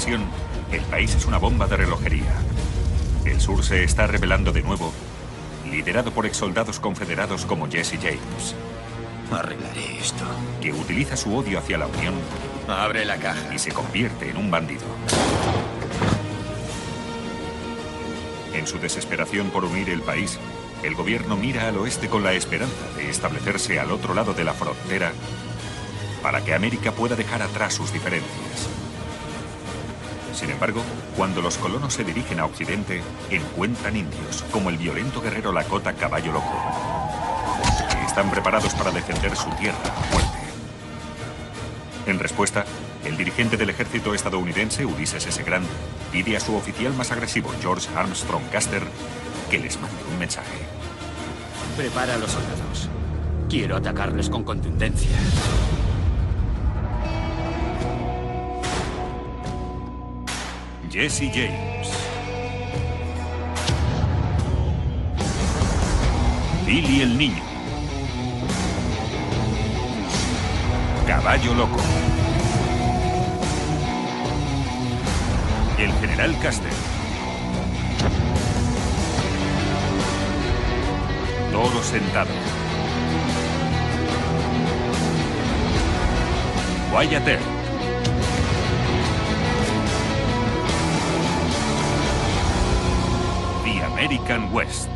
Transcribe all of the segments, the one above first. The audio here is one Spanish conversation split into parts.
secesión, el país es una bomba de relojería. El sur se está rebelando de nuevo, liderado por exsoldados confederados como Jesse James. Arreglaré esto. Que utiliza su odio hacia la Unión. Abre la caja. Y se convierte en un bandido. En su desesperación por unir el país, el gobierno mira al oeste con la esperanza de establecerse al otro lado de la frontera para que América pueda dejar atrás sus diferencias. Sin embargo, cuando los colonos se dirigen a Occidente, encuentran indios, como el violento guerrero lakota Caballo Loco, que están preparados para defender su tierra a muerte. En respuesta, el dirigente del ejército estadounidense, Ulysses S. Grant, pide a su oficial más agresivo, George Armstrong Custer, que les mande un mensaje. Prepara a los soldados. Quiero atacarles con contundencia. Jesse James. Billy el Niño. Caballo Loco. El general Custer. Toro sentado. Wyatt Earp. The American West.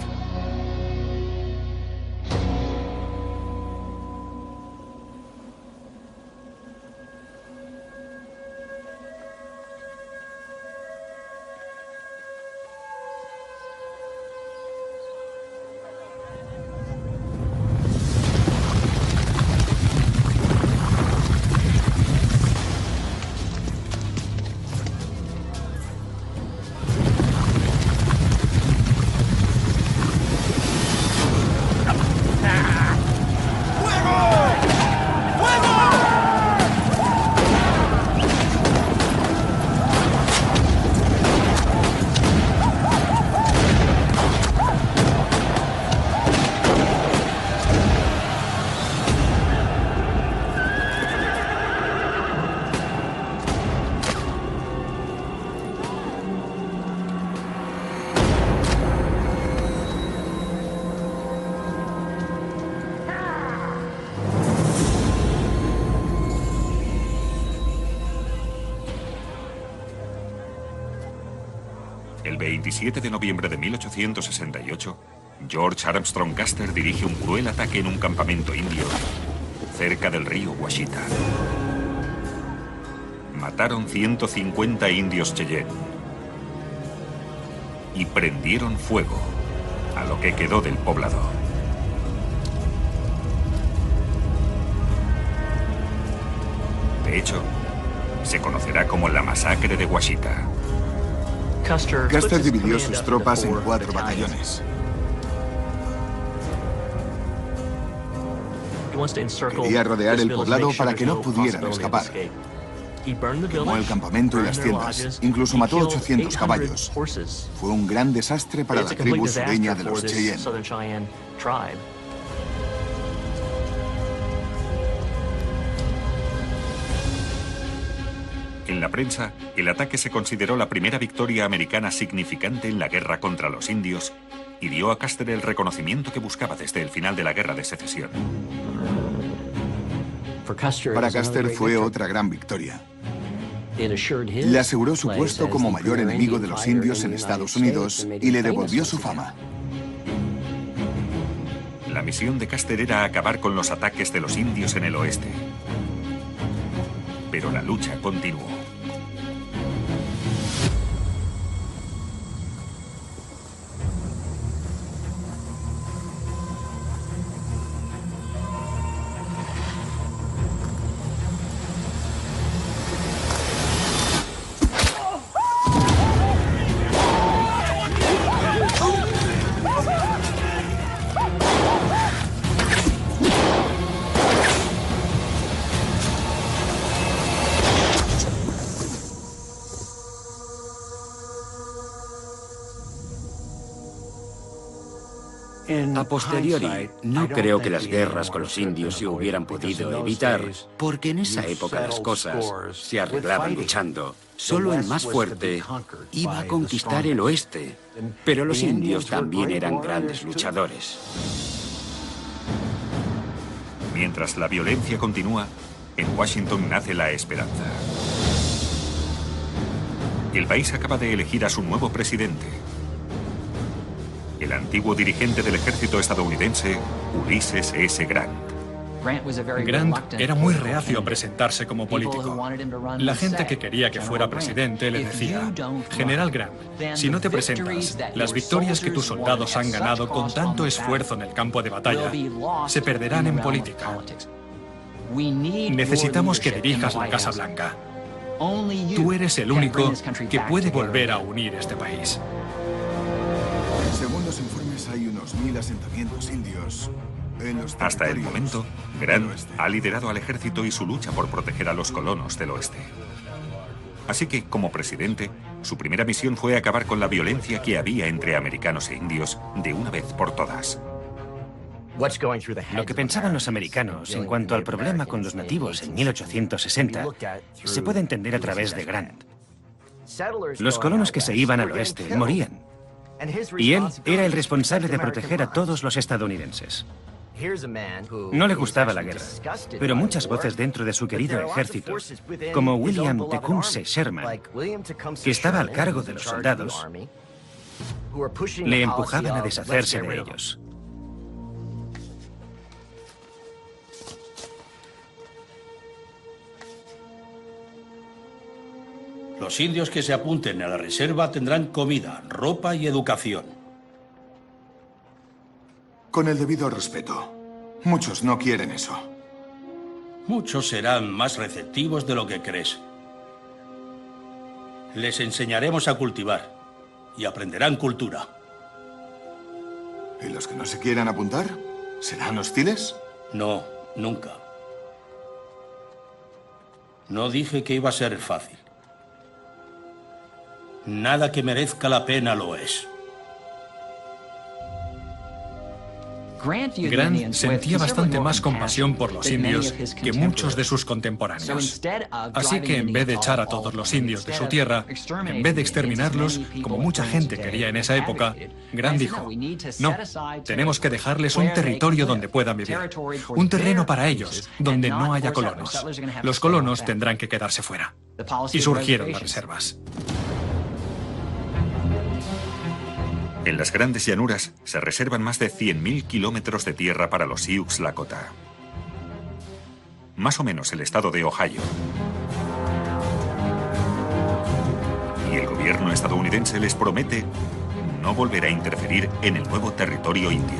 El 27 de noviembre de 1868, George Armstrong Custer dirige un cruel ataque en un campamento indio cerca del río Washita. Mataron 150 indios Cheyenne y prendieron fuego a lo que quedó del poblado. De hecho, se conocerá como la masacre de Washita. Custer dividió sus tropas en 4 batallones. Quería rodear el poblado para que no pudieran escapar. Quemó el campamento y las tiendas. Incluso mató 800 caballos. Fue un gran desastre para la tribu sureña de los Cheyenne. En la prensa, el ataque se consideró la primera victoria americana significante en la guerra contra los indios y dio a Custer el reconocimiento que buscaba desde el final de la Guerra de Secesión. Para Custer fue otra gran victoria. Le aseguró su puesto como mayor enemigo de los indios en Estados Unidos y le devolvió su fama. La misión de Custer era acabar con los ataques de los indios en el oeste. Pero la lucha continuó. A posteriori, no creo que las guerras con los indios se hubieran podido evitar, porque en esa época las cosas se arreglaban luchando, Solo el más fuerte iba a conquistar el oeste, pero los indios también eran grandes luchadores. Mientras la violencia continúa, en Washington nace la esperanza. El país acaba de elegir a su nuevo presidente, el antiguo dirigente del ejército estadounidense, Ulysses S. Grant. Grant era muy reacio a presentarse como político. La gente que quería que fuera presidente le decía: General Grant, si no te presentas, las victorias que tus soldados han ganado con tanto esfuerzo en el campo de batalla se perderán en política. Necesitamos que dirijas la Casa Blanca. Tú eres el único que puede volver a unir este país. Según los informes, hay unos 1000 asentamientos indios en los Hasta el territorios momento, del Grant oeste. ha liderado al ejército y su lucha por proteger a los colonos del oeste. Así que, como presidente, su primera misión fue acabar con la violencia que había entre americanos e indios de una vez por todas. Lo que pensaban los americanos en cuanto al problema con los nativos en 1860 se puede entender a través de Grant. Los colonos que se iban al oeste morían, y él era el responsable de proteger a todos los estadounidenses. No le gustaba la guerra, pero muchas voces dentro de su querido ejército, como William Tecumseh Sherman, que estaba al cargo de los soldados, le empujaban a deshacerse de ellos. Los indios que se apunten a la reserva tendrán comida, ropa y educación. Con el debido respeto. Muchos no quieren eso. Muchos serán más receptivos de lo que crees. Les enseñaremos a cultivar y aprenderán cultura. ¿Y los que no se quieran apuntar? ¿Serán hostiles? No, nunca. No dije que iba a ser fácil. Nada que merezca la pena lo es. Grant sentía bastante más compasión por los indios que muchos de sus contemporáneos. Así que en vez de echar a todos los indios de su tierra, en vez de exterminarlos, como mucha gente quería en esa época, Grant dijo: no, tenemos que dejarles un territorio donde puedan vivir, un terreno para ellos, donde no haya colonos. Los colonos tendrán que quedarse fuera. Y surgieron las reservas. En las grandes llanuras se reservan más de 100.000 kilómetros de tierra para los Sioux Lakota. Más o menos el estado de Ohio. Y el gobierno estadounidense les promete no volver a interferir en el nuevo territorio indio.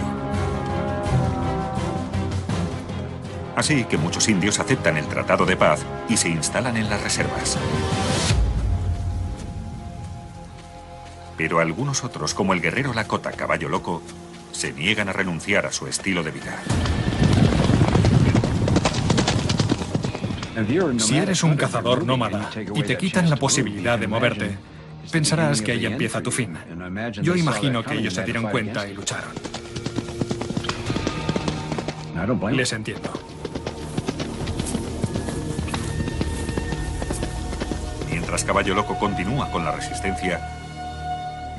Así que muchos indios aceptan el tratado de paz y se instalan en las reservas. Pero algunos otros, como el guerrero Lakota Caballo Loco, se niegan a renunciar a su estilo de vida. Si eres un cazador nómada y te quitan la posibilidad de moverte, pensarás que ahí empieza tu fin. Yo imagino que ellos se dieron cuenta y lucharon. Les entiendo. Mientras Caballo Loco continúa con la resistencia,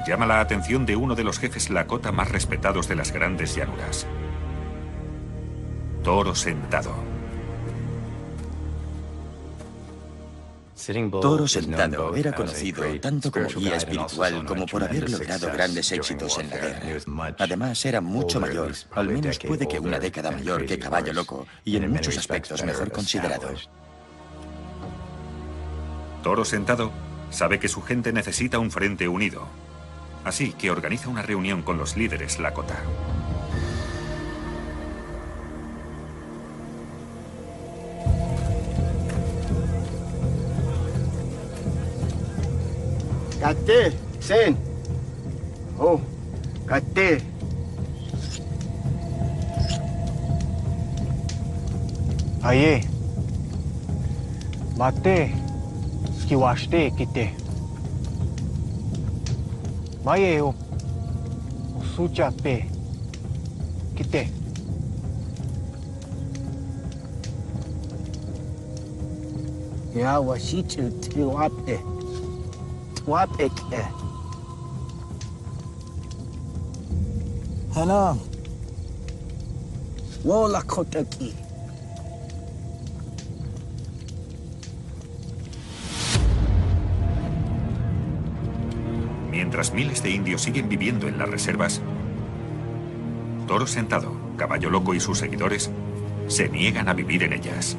llama la atención de uno de los jefes Lakota más respetados de las grandes llanuras. Toro Sentado. Toro Sentado era conocido tanto como guía espiritual como por haber logrado grandes éxitos en la guerra. Además, era mucho mayor, al menos puede que una década mayor que Caballo Loco, y en muchos aspectos mejor considerado. Toro Sentado sabe que su gente necesita un frente unido. Así que organiza una reunión con los líderes Lakota. Kate, Sen. Oh, Kate. Aye. Mate. Kiwaste kite. Maye o suchape kite. Ya wasichu tiwape. Mientras miles de indios siguen viviendo en las reservas, Toro Sentado, Caballo Loco y sus seguidores se niegan a vivir en ellas.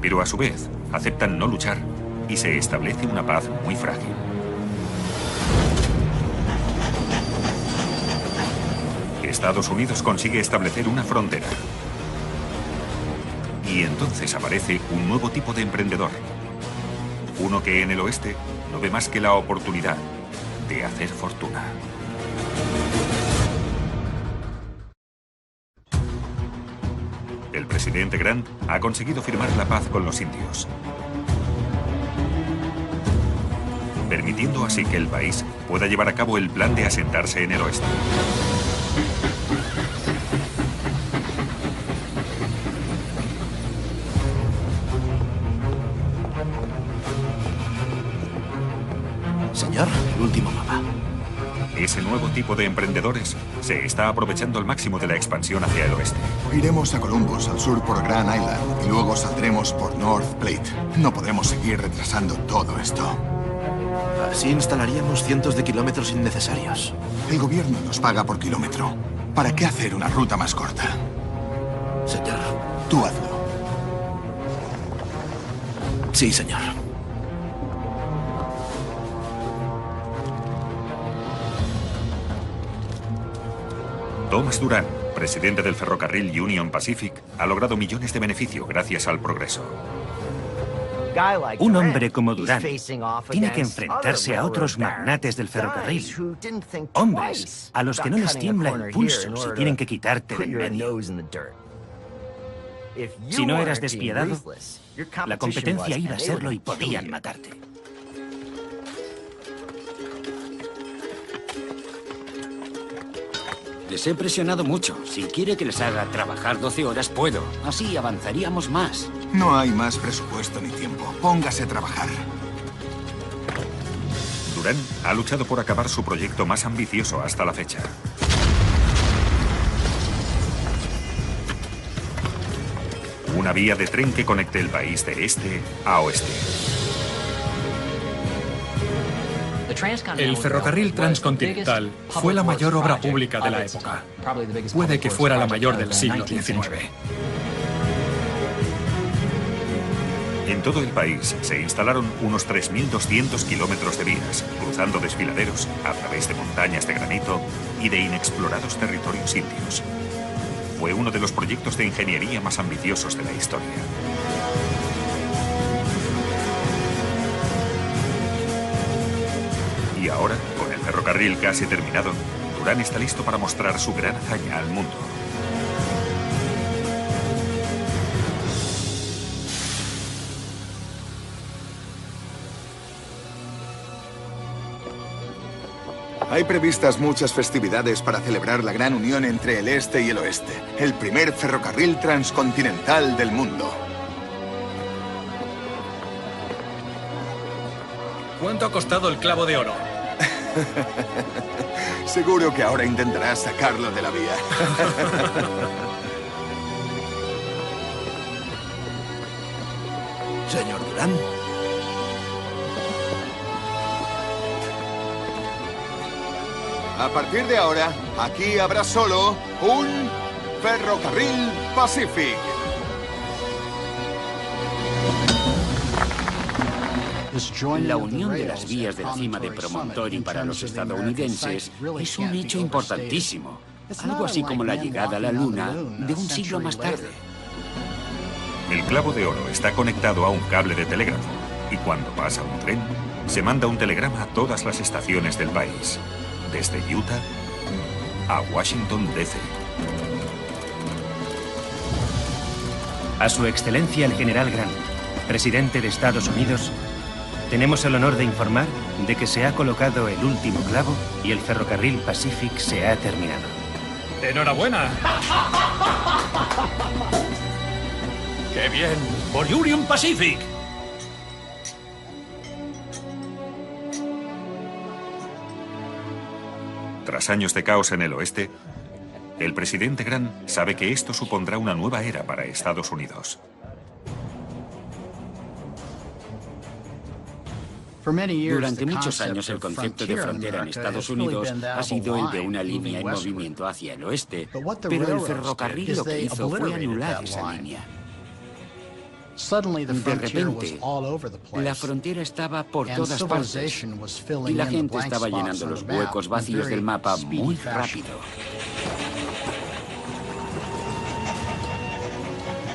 Pero a su vez, aceptan no luchar y se establece una paz muy frágil. Estados Unidos consigue establecer una frontera. Y entonces aparece un nuevo tipo de emprendedor. Uno que en el oeste no ve más que la oportunidad de hacer fortuna. El presidente Grant ha conseguido firmar la paz con los indios, permitiendo así que el país pueda llevar a cabo el plan de asentarse en el oeste. Señor, el último mapa. Ese nuevo tipo de emprendedores se está aprovechando al máximo de la expansión hacia el oeste. Iremos a Columbus, al sur por Grand Island, y luego saldremos por North Platte. No podemos seguir retrasando todo esto. Así instalaríamos cientos de kilómetros innecesarios. El gobierno nos paga por kilómetro. ¿Para qué hacer una ruta más corta? Señor. Tú hazlo. Sí, señor. Thomas Durant, presidente del ferrocarril Union Pacific, ha logrado millones de beneficios gracias al progreso. Un hombre como Durant tiene que enfrentarse a otros magnates del ferrocarril. Hombres a los que no les tiembla el pulso si tienen que quitarte de en medio. Si no eras despiadado, la competencia iba a serlo y podían matarte. Les he presionado mucho. Si quiere que les haga trabajar 12 horas, puedo. Así avanzaríamos más. No hay más presupuesto ni tiempo. Póngase a trabajar. Durant ha luchado por acabar su proyecto más ambicioso hasta la fecha. Una vía de tren que conecte el país de este a oeste. El ferrocarril transcontinental fue la mayor obra pública de la época. Puede que fuera la mayor del siglo XIX. En todo el país se instalaron unos 3.200 kilómetros de vías, cruzando desfiladeros a través de montañas de granito y de inexplorados territorios indios. Fue uno de los proyectos de ingeniería más ambiciosos de la historia. Y ahora, con el ferrocarril casi terminado, Durant está listo para mostrar su gran hazaña al mundo. Hay previstas muchas festividades para celebrar la gran unión entre el este y el oeste. El primer ferrocarril transcontinental del mundo. ¿Cuánto ha costado el clavo de oro? Seguro que ahora intentarás sacarlo de la vía. Señor Durant. A partir de ahora, aquí habrá solo un ferrocarril Pacific. La unión de las vías de cima de Promontory para los estadounidenses es un hecho importantísimo. Algo así como la llegada a la Luna de un siglo más tarde. El clavo de oro está conectado a un cable de telégrafo y cuando pasa un tren, se manda un telegrama a todas las estaciones del país, desde Utah a Washington, D.C. A su excelencia el general Grant, presidente de Estados Unidos, tenemos el honor de informar de que se ha colocado el último clavo y el ferrocarril Pacific se ha terminado. ¡Enhorabuena! ¡Qué bien! ¡Por Union Pacific! Tras años de caos en el oeste, el presidente Grant sabe que esto supondrá una nueva era para Estados Unidos. Durante muchos años el concepto de frontera en Estados Unidos ha sido el de una línea en movimiento hacia el oeste, pero el ferrocarril lo que hizo fue anular esa línea. De repente, la frontera estaba por todas partes y la gente estaba llenando los huecos vacíos del mapa muy rápido.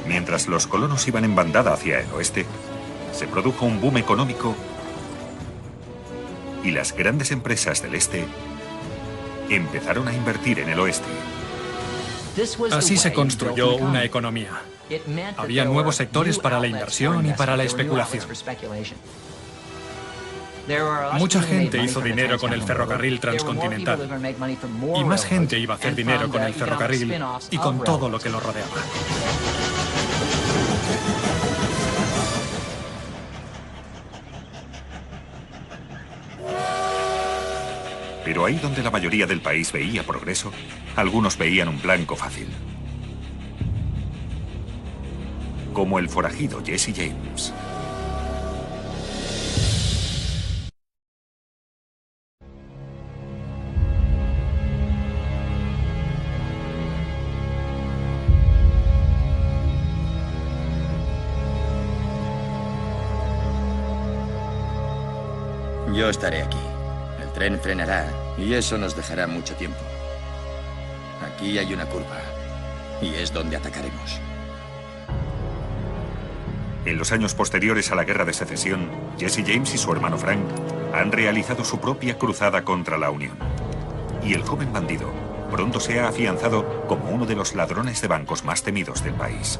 Mientras los colonos iban en bandada hacia el oeste, se produjo un boom económico y las grandes empresas del este empezaron a invertir en el oeste. Así se construyó una economía. Había nuevos sectores para la inversión y para la especulación. Mucha gente hizo dinero con el ferrocarril transcontinental y más gente iba a hacer dinero con el ferrocarril y con todo lo que lo rodeaba. Pero ahí donde la mayoría del país veía progreso, algunos veían un blanco fácil. Como el forajido Jesse James. Yo estaré aquí. El tren frenará y eso nos dejará mucho tiempo. Aquí hay una curva y es donde atacaremos. En los años posteriores a la Guerra de Secesión, Jesse James y su hermano Frank han realizado su propia cruzada contra la Unión. Y el joven bandido pronto se ha afianzado como uno de los ladrones de bancos más temidos del país.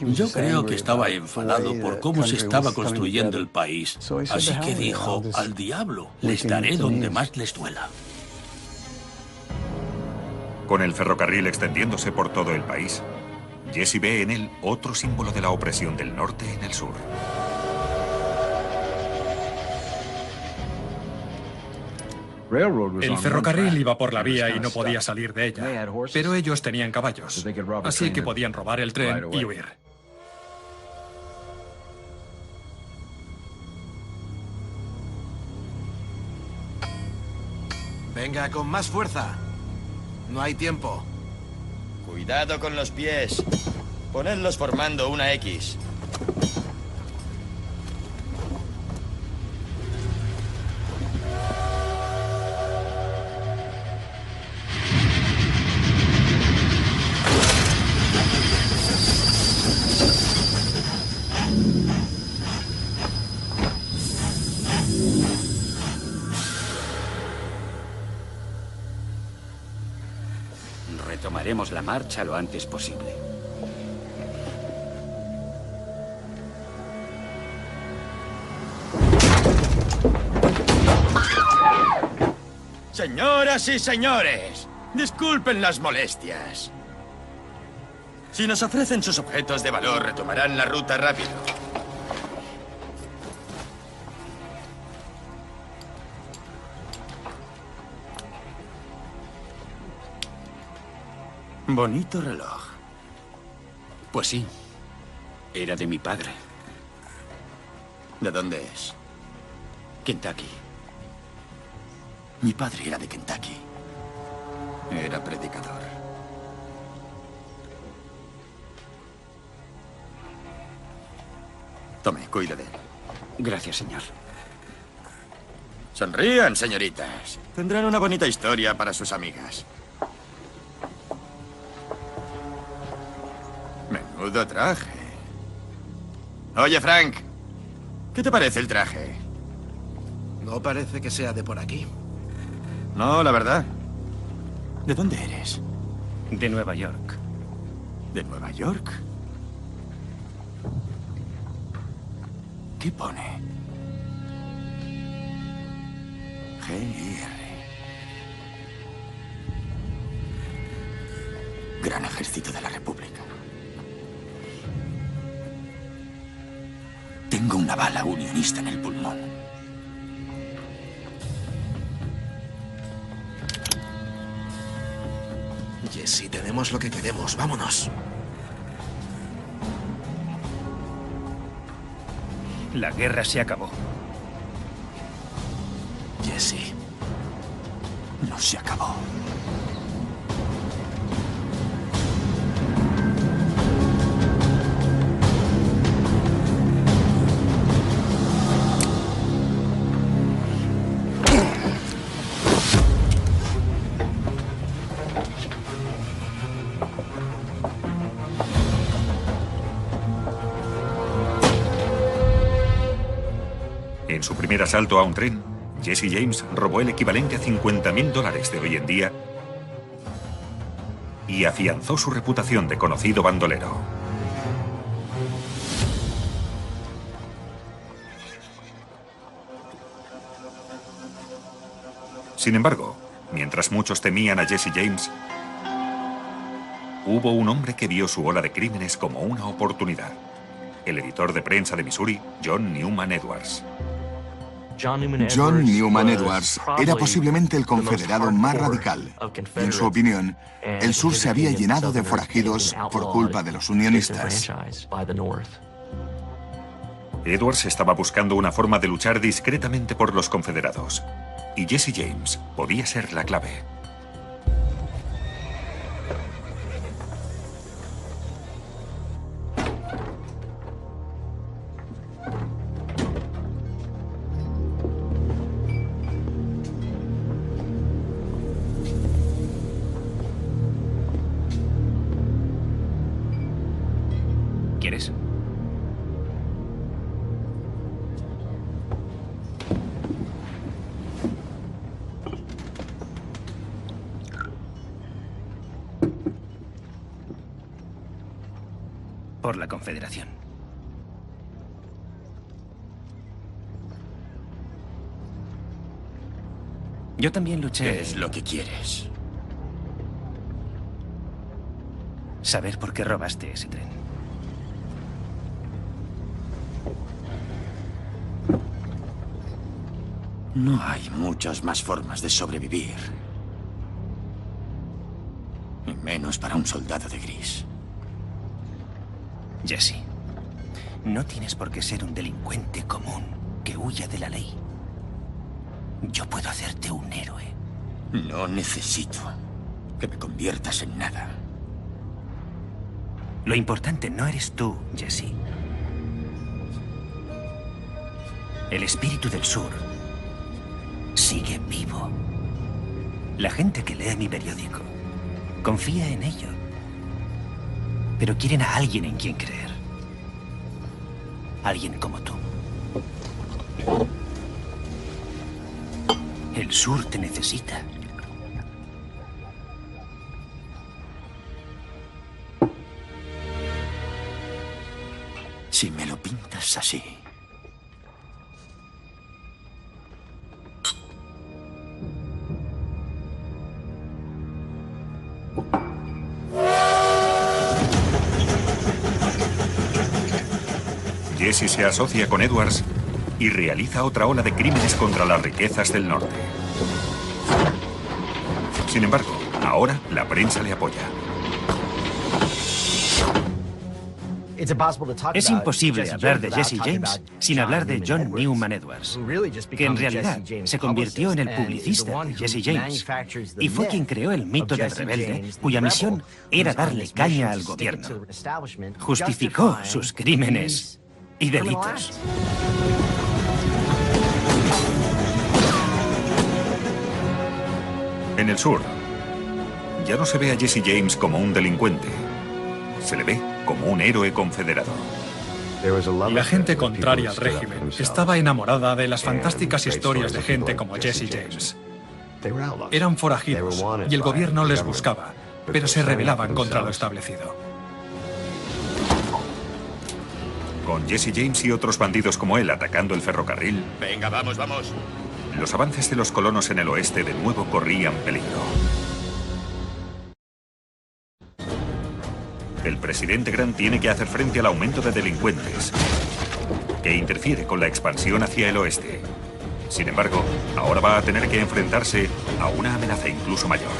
Yo creo que estaba enfadado por cómo se estaba construyendo el país. Así que dijo, al diablo, les daré donde más les duela. Con el ferrocarril extendiéndose por todo el país, Jesse ve en él otro símbolo de la opresión del norte en el sur. El ferrocarril iba por la vía y no podía salir de ella, pero ellos tenían caballos, así que podían robar el tren y huir. Venga, con más fuerza. No hay tiempo. Cuidado con los pies. Ponedlos formando una X. Retomaremos la marcha lo antes posible. Señoras y señores, disculpen las molestias. Si nos ofrecen sus objetos de valor, retomarán la ruta rápido. Bonito reloj. Pues sí, era de mi padre. ¿De dónde es? Kentucky. Mi padre era de Kentucky. Era predicador. Tome, cuide de él. Gracias, señor. Sonrían, señoritas. Tendrán una bonita historia para sus amigas. Menudo traje. Oye, Frank, ¿qué te parece el traje? No parece que sea de por aquí. No, la verdad. ¿De dónde eres? De Nueva York. ¿De Nueva York? ¿Qué pone? GR. Gran Ejército de la República. Tengo una bala unionista en el pulmón. Jesse, tenemos lo que queremos. Vámonos. La guerra se acabó. Jesse. No se acabó. En su primer asalto a un tren, Jesse James robó el equivalente a $50.000 de hoy en día y afianzó su reputación de conocido bandolero. Sin embargo, mientras muchos temían a Jesse James, hubo un hombre que vio su ola de crímenes como una oportunidad. El editor de prensa de Missouri, John Newman Edwards. John Newman Edwards era posiblemente el confederado más radical. Y en su opinión, el sur se había llenado de forajidos por culpa de los unionistas. Edwards estaba buscando una forma de luchar discretamente por los confederados. Y Jesse James podía ser la clave. ¿Quieres? Por la Confederación. Yo también luché. ¿Qué es lo que quieres? Saber por qué robaste ese tren. No hay muchas más formas de sobrevivir. Y menos para un soldado de gris. Jesse, no tienes por qué ser un delincuente común que huya de la ley. Yo puedo hacerte un héroe. No necesito que me conviertas en nada. Lo importante no eres tú, Jesse. El espíritu del sur sigue vivo. La gente que lee mi periódico confía en ello. Pero quieren a alguien en quien creer. Alguien como tú. El sur te necesita. Si me lo pintas así. Jesse se asocia con Edwards y realiza otra ola de crímenes contra las riquezas del norte. Sin embargo, ahora la prensa le apoya. Es imposible hablar de Jesse James sin hablar de John Newman Edwards, que en realidad se convirtió en el publicista de Jesse James y fue quien creó el mito del rebelde, cuya misión era darle caña al gobierno. Justificó sus crímenes y delitos. En el sur, ya no se ve a Jesse James como un delincuente. Se le ve como un héroe confederado. La gente contraria al régimen estaba enamorada de las fantásticas historias de gente como Jesse James. Eran forajidos y el gobierno les buscaba, pero se rebelaban contra lo establecido. Con Jesse James y otros bandidos como él atacando el ferrocarril, venga, vamos, vamos. Los avances de los colonos en el oeste de nuevo corrían peligro. El presidente Grant tiene que hacer frente al aumento de delincuentes, que interfiere con la expansión hacia el oeste. Sin embargo, ahora va a tener que enfrentarse a una amenaza incluso mayor.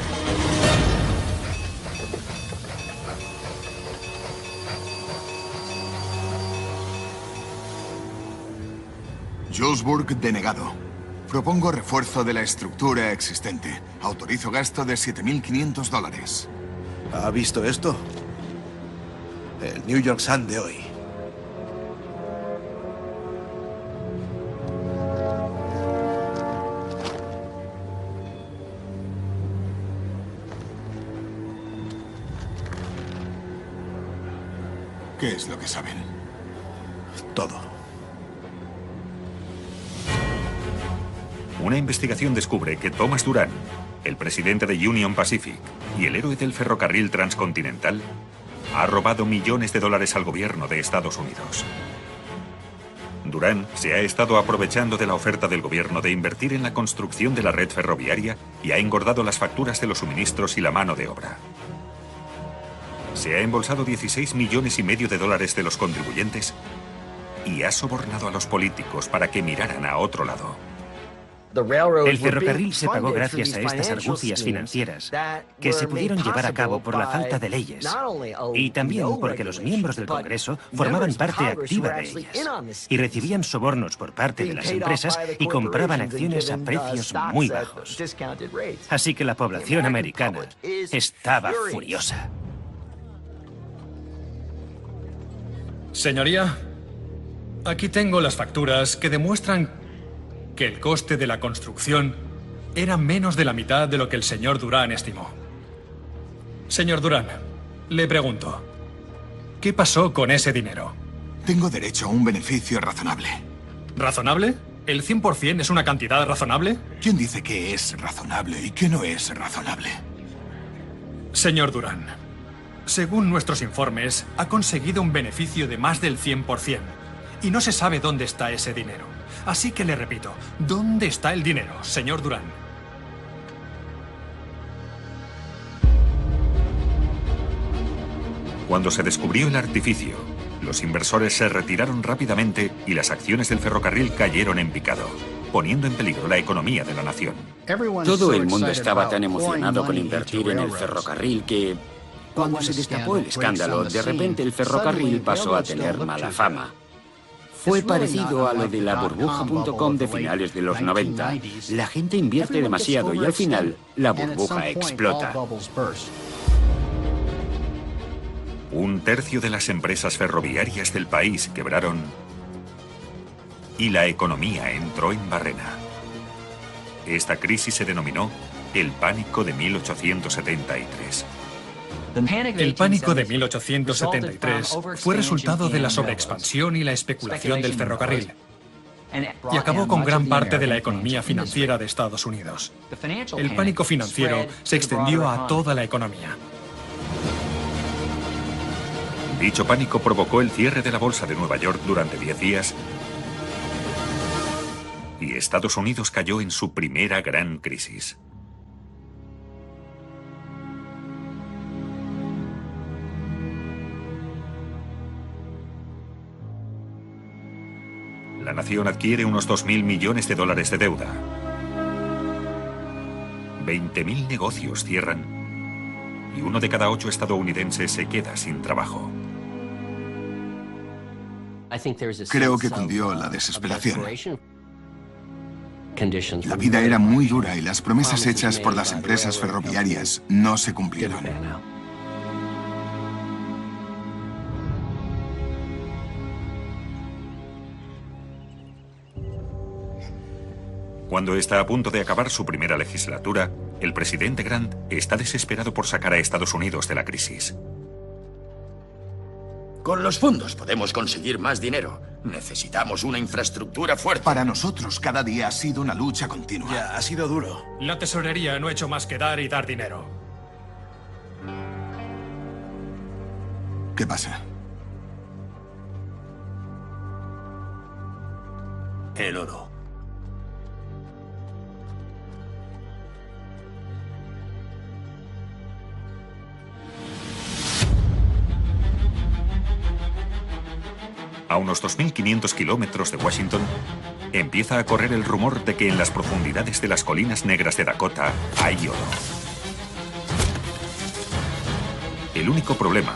Julesburg denegado. Propongo refuerzo de la estructura existente. Autorizo gasto de $7.500. ¿Ha visto esto? El New York Sun de hoy. ¿Qué es lo que saben? Todo. Una investigación descubre que Thomas Duran, el presidente de Union Pacific y el héroe del ferrocarril transcontinental, ha robado millones de dólares al gobierno de Estados Unidos. Duran se ha estado aprovechando de la oferta del gobierno de invertir en la construcción de la red ferroviaria y ha engordado las facturas de los suministros y la mano de obra. Se ha embolsado 16,5 millones de dólares de los contribuyentes y ha sobornado a los políticos para que miraran a otro lado. El ferrocarril se pagó gracias a estas argucias financieras que se pudieron llevar a cabo por la falta de leyes y también porque los miembros del Congreso formaban parte activa de ellas y recibían sobornos por parte de las empresas y compraban acciones a precios muy bajos. Así que la población americana estaba furiosa. Señoría, aquí tengo las facturas que demuestran que el coste de la construcción era menos de la mitad de lo que el señor Duran estimó. Señor Duran, le pregunto, ¿qué pasó con ese dinero? Tengo derecho a un beneficio razonable. ¿Razonable? ¿El 100% es una cantidad razonable? ¿Quién dice que es razonable y qué no es razonable? Señor Duran, según nuestros informes, ha conseguido un beneficio de más del 100% y no se sabe dónde está ese dinero. Así que le repito, ¿dónde está el dinero, señor Duran? Cuando se descubrió el artificio, los inversores se retiraron rápidamente y las acciones del ferrocarril cayeron en picado, poniendo en peligro la economía de la nación. Todo el mundo estaba tan emocionado con invertir en el ferrocarril que, cuando se destapó el escándalo, de repente el ferrocarril pasó a tener mala fama. Fue parecido a lo de la burbuja.com de finales de los 90. La gente invierte demasiado y al final la burbuja explota. Un tercio de las empresas ferroviarias del país quebraron y la economía entró en barrena. Esta crisis se denominó el Pánico de 1873. El pánico de 1873 fue resultado de la sobreexpansión y la especulación del ferrocarril y acabó con gran parte de la economía financiera de Estados Unidos. El pánico financiero se extendió a toda la economía. Dicho pánico provocó el cierre de la bolsa de Nueva York durante 10 días y Estados Unidos cayó en su primera gran crisis. La nación adquiere unos 2,000 millones de dólares de deuda. 20,000 negocios cierran y 1 de cada 8 estadounidenses se queda sin trabajo. Creo que cundió la desesperación. La vida era muy dura y las promesas hechas por las empresas ferroviarias no se cumplieron. Cuando está a punto de acabar su primera legislatura, el presidente Grant está desesperado por sacar a Estados Unidos de la crisis. Con los fondos podemos conseguir más dinero. Necesitamos una infraestructura fuerte. Para nosotros, cada día ha sido una lucha continua. Ya, ha sido duro. La tesorería no ha hecho más que dar y dar dinero. ¿Qué pasa? El oro. A unos 2.500 kilómetros de Washington, empieza a correr el rumor de que en las profundidades de las colinas negras de Dakota hay oro. El único problema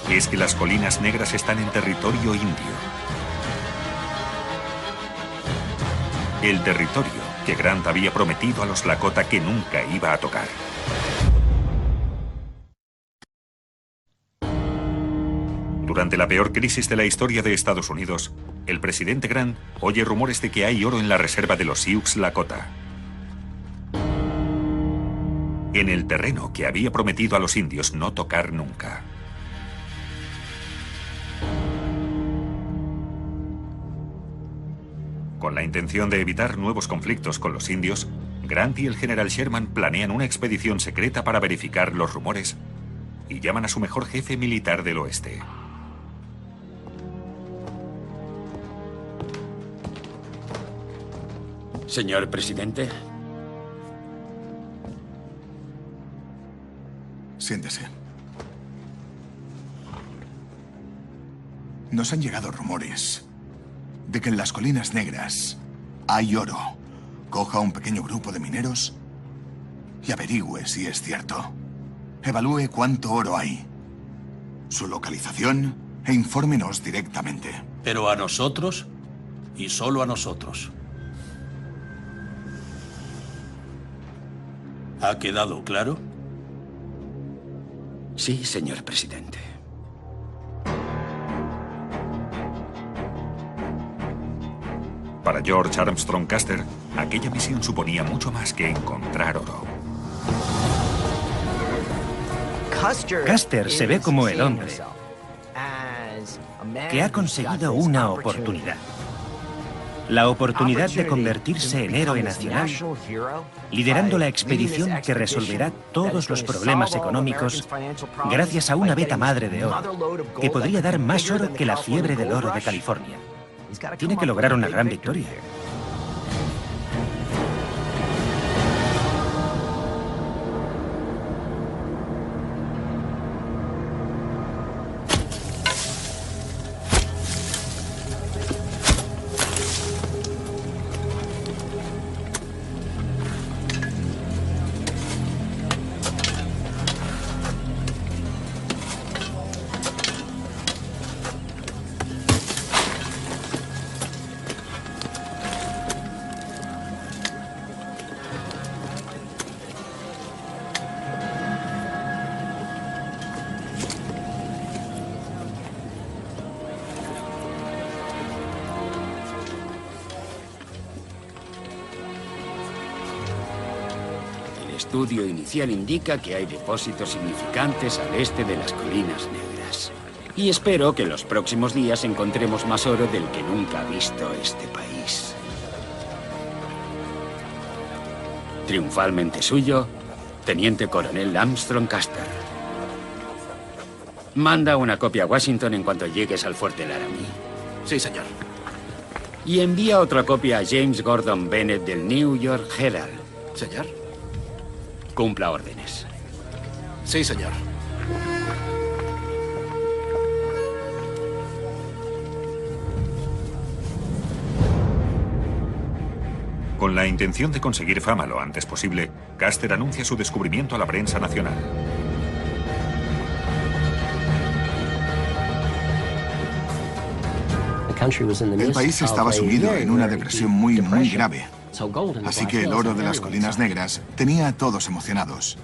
es que las colinas negras están en territorio indio. el territorio que Grant había prometido a los Lakota que nunca iba a tocar. Durante la peor crisis de la historia de Estados Unidos, el presidente Grant oye rumores de que hay oro en la reserva de los Sioux Lakota, en el terreno que había prometido a los indios no tocar nunca. Con la intención de evitar nuevos conflictos con los indios, Grant y el general Sherman planean una expedición secreta para verificar los rumores y llaman a su mejor jefe militar del oeste. Señor presidente. Siéntese. Nos han llegado rumores de que en las Colinas Negras hay oro. Coja un pequeño grupo de mineros y averigüe si es cierto. Evalúe cuánto oro hay, su localización e infórmenos directamente. Pero a nosotros y solo a nosotros. ¿Ha quedado claro? Sí, señor presidente. Para George Armstrong Custer, aquella misión suponía mucho más que encontrar oro. Custer se ve como el hombre que ha conseguido una oportunidad. La oportunidad de convertirse en héroe nacional, liderando la expedición que resolverá todos los problemas económicos gracias a una veta madre de oro, que podría dar más oro que la fiebre del oro de California. Tiene que lograr una gran victoria. El estudio inicial indica que hay depósitos significantes al este de las Colinas Negras. Y espero que en los próximos días encontremos más oro del que nunca ha visto este país. Triunfalmente suyo, Teniente Coronel Armstrong Custer. Manda una copia a Washington en cuanto llegues al Fuerte Laramie. Sí, señor. Y envía otra copia a James Gordon Bennett del New York Herald. Señor. Cumpla órdenes. Sí, señor. Con la intención de conseguir fama lo antes posible, Custer anuncia su descubrimiento a la prensa nacional. El país estaba sumido en una depresión muy grave. Así que el oro de las Colinas Negras tenía a todos emocionados.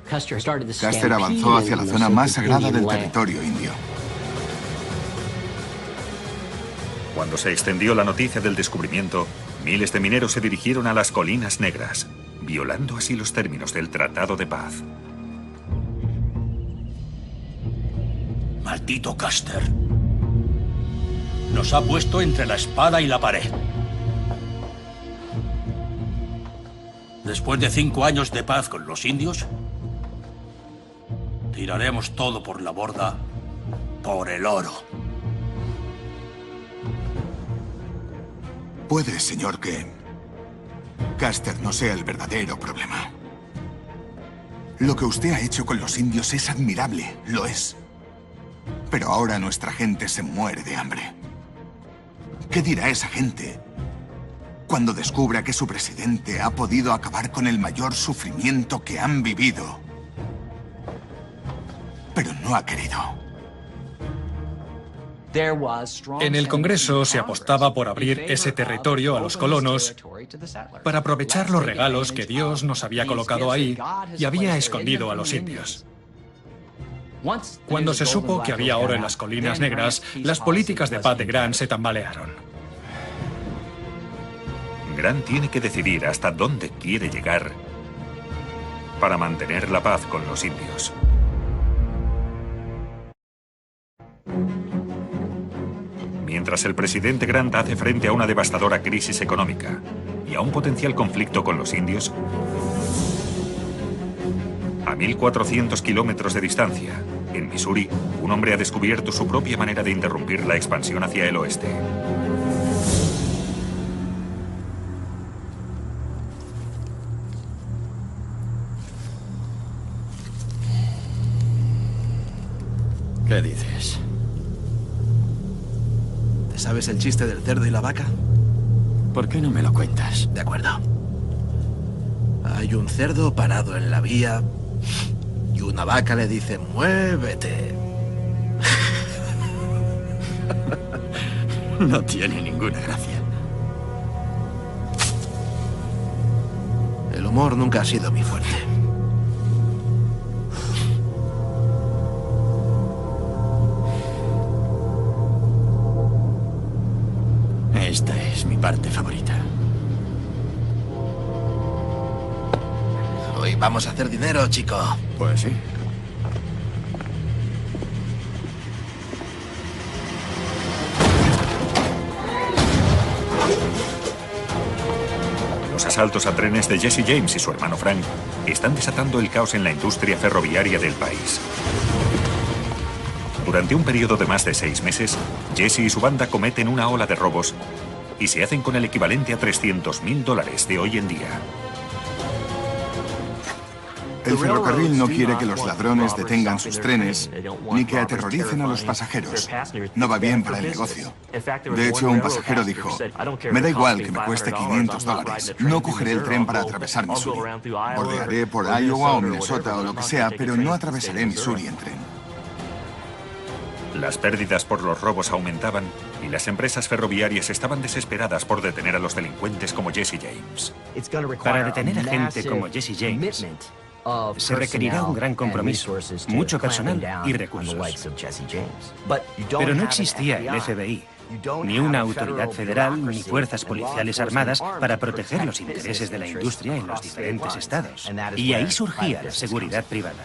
Custer avanzó hacia la zona más sagrada del territorio indio. Cuando se extendió la noticia del descubrimiento, miles de mineros se dirigieron a las Colinas Negras, violando así los términos del Tratado de Paz. Maldito Custer. Nos ha puesto entre la espada y la pared. Después de 5 años de paz con los indios, tiraremos todo por la borda por el oro. Puede, señor, que Custer no sea el verdadero problema. Lo que usted ha hecho con los indios es admirable, lo es. Pero ahora nuestra gente se muere de hambre. ¿Qué dirá esa gente cuando descubra que su presidente ha podido acabar con el mayor sufrimiento que han vivido? Pero no ha querido. En el Congreso se apostaba por abrir ese territorio a los colonos para aprovechar los regalos que Dios nos había colocado ahí y había escondido a los indios. Cuando se supo que había oro en las colinas negras, las políticas de paz de Grant se tambalearon. Grant tiene que decidir hasta dónde quiere llegar para mantener la paz con los indios. Mientras el presidente Grant hace frente a una devastadora crisis económica y a un potencial conflicto con los indios, a 1.400 kilómetros de distancia, en Missouri, un hombre ha descubierto su propia manera de interrumpir la expansión hacia el oeste. ¿Qué dices? ¿Te sabes el chiste del cerdo y la vaca? ¿Por qué no me lo cuentas? De acuerdo. Hay un cerdo parado en la vía y una vaca le dice, ¡muévete! No tiene ninguna gracia. El humor nunca ha sido mi fuerte. Esta es mi parte favorita. Hoy vamos a hacer dinero, chico. Pues sí. Los asaltos a trenes de Jesse James y su hermano Frank están desatando el caos en la industria ferroviaria del país. Durante un periodo de más de 6 meses, Jesse y su banda cometen una ola de robos y se hacen con el equivalente a $300.000 de hoy en día. El ferrocarril no quiere que los ladrones detengan sus trenes ni que aterroricen a los pasajeros. No va bien para el negocio. De hecho, un pasajero dijo, me da igual que me cueste $500. No cogeré el tren para atravesar Missouri. Bordearé por Iowa o Minnesota o lo que sea, pero no atravesaré Missouri en tren. Las pérdidas por los robos aumentaban y las empresas ferroviarias estaban desesperadas por detener a los delincuentes como Jesse James. Para detener a gente como Jesse James, se requerirá un gran compromiso, mucho personal y recursos. Pero no existía el FBI, ni una autoridad federal, ni fuerzas policiales armadas para proteger los intereses de la industria en los diferentes estados. Y ahí surgía la seguridad privada.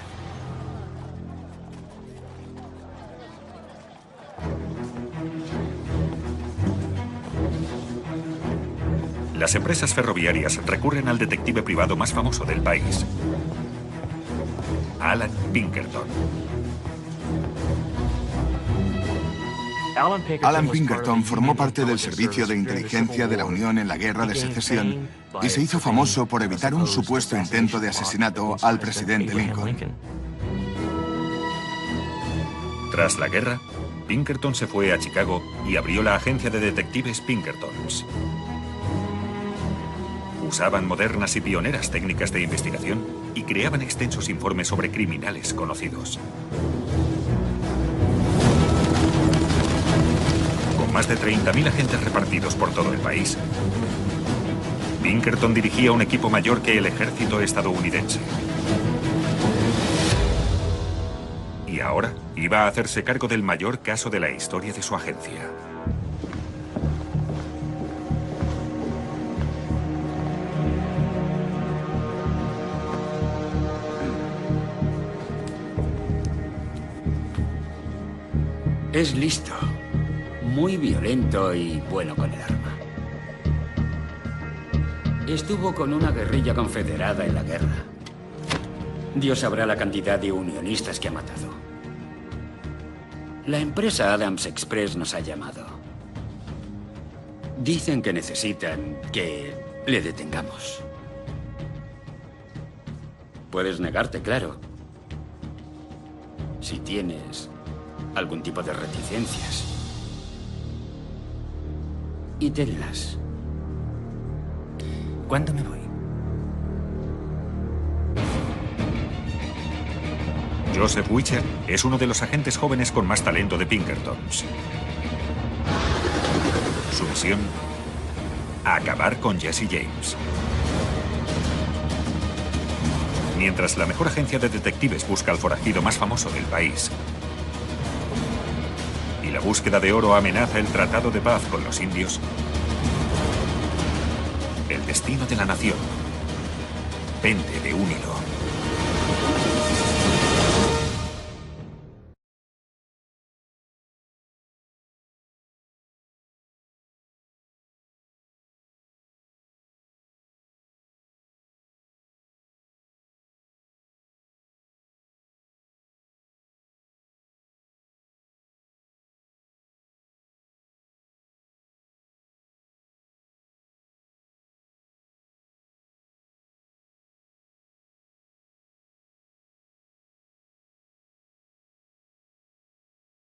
Las empresas ferroviarias recurren al detective privado más famoso del país, Alan Pinkerton. Alan Pinkerton formó parte del servicio de inteligencia de la Unión en la Guerra de Secesión y se hizo famoso por evitar un supuesto intento de asesinato al presidente Lincoln. Tras la guerra, Pinkerton se fue a Chicago y abrió la agencia de detectives Pinkertons. Usaban modernas y pioneras técnicas de investigación y creaban extensos informes sobre criminales conocidos. Con más de 30.000 agentes repartidos por todo el país, Pinkerton dirigía un equipo mayor que el ejército estadounidense. Y ahora iba a hacerse cargo del mayor caso de la historia de su agencia. Es listo, muy violento y bueno con el arma. Estuvo con una guerrilla confederada en la guerra. Dios sabrá la cantidad de unionistas que ha matado. La empresa Adams Express nos ha llamado. Dicen que necesitan que le detengamos. Puedes negarte, claro. Si tienes algún tipo de reticencias. Y tenlas. ¿Cuándo me voy? Joseph Witcher es uno de los agentes jóvenes con más talento de Pinkertons. Su misión: acabar con Jesse James. Mientras la mejor agencia de detectives busca al forajido más famoso del país y la búsqueda de oro amenaza el tratado de paz con los indios, el destino de la nación pende de un hilo.